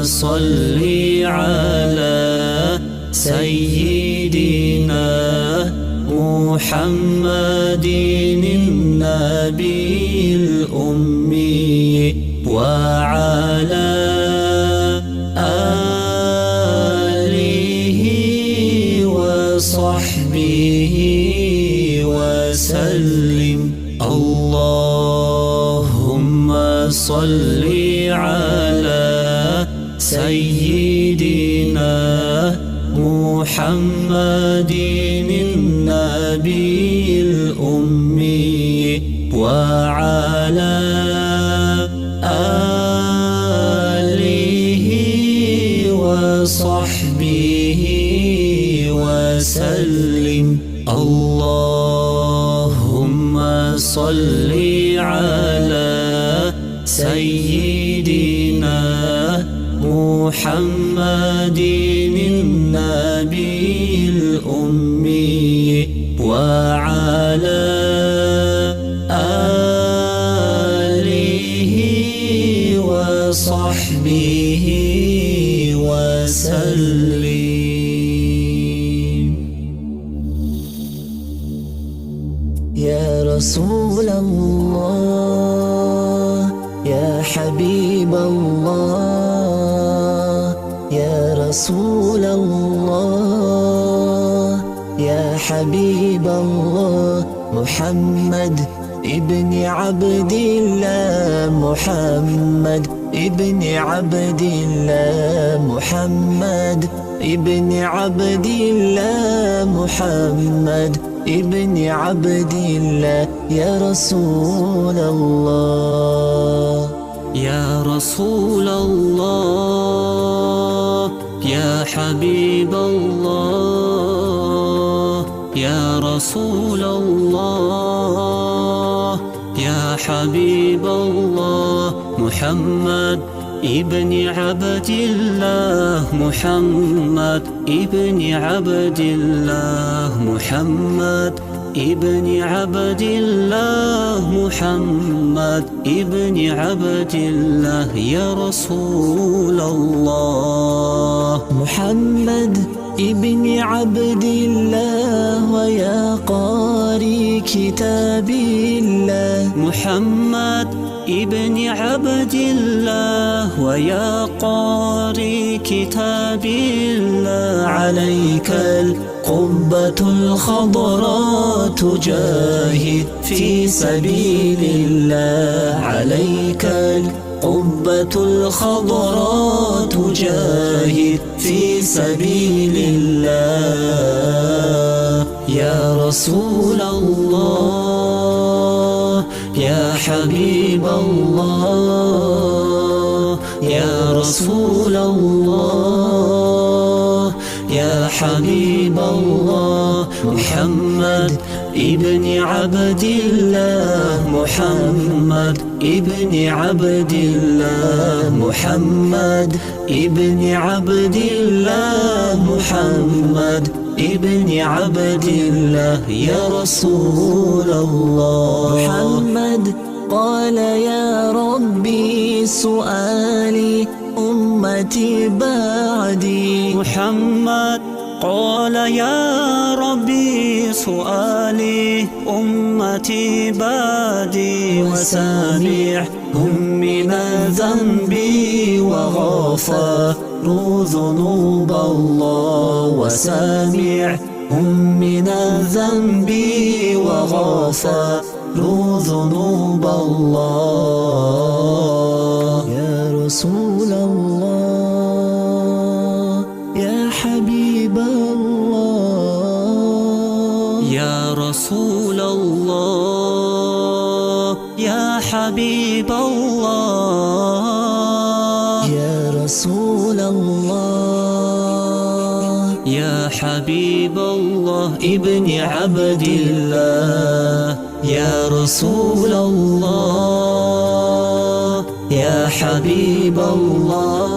صل على سيدنا محمد النبي الأمي وعلى آله وصحبه وسلم. اللهم صل على سيدنا محمد النبي الأمي وعلى آله وصحبه وسلم. اللهم صل على سيدنا محمد النبي الأمي وعلى آله وصحبه وسلم. يا رسول الله يا حبيب الله يا رسول الله يا حبيب الله محمد ابن عبد الله محمد ابن عبد الله محمد ابن عبد الله محمد ابن عبد الله يا رسول الله يا رسول الله يا حبيب الله يا رسول الله يا حبيب الله محمد ابن عبد الله محمد ابن عبد الله محمد ابن عبد الله محمد ابن عبد الله يا رسول الله محمد ابن عبد الله ويا قاري كتاب الله محمد ابن عبد الله ويا قاري كتاب الله عليك القبة الخضراء تجاهد في سبيل الله عليك القبة الخضراء تجاهد في سبيل الله يا رسول الله يا حبيب الله يا رسول الله يا حبيب الله محمد ابن عبد الله محمد ابن عبد الله محمد ابن عبد الله محمد ابن عبد الله يا رسول الله محمد قال يا ربي سؤالي أمتي بعدي محمد قال يا ربي سؤالي أمتي بعدي وسامعهم من الذنب وغفروا ذنوب الله وسامعهم من الذنب وغفروا ذنوب الله يا رسول الله يا حبيب الله يا رسول الله يا حبيب الله يا رسول الله يا حبيب الله ابن عبد الله يا رسول الله يا حبيب الله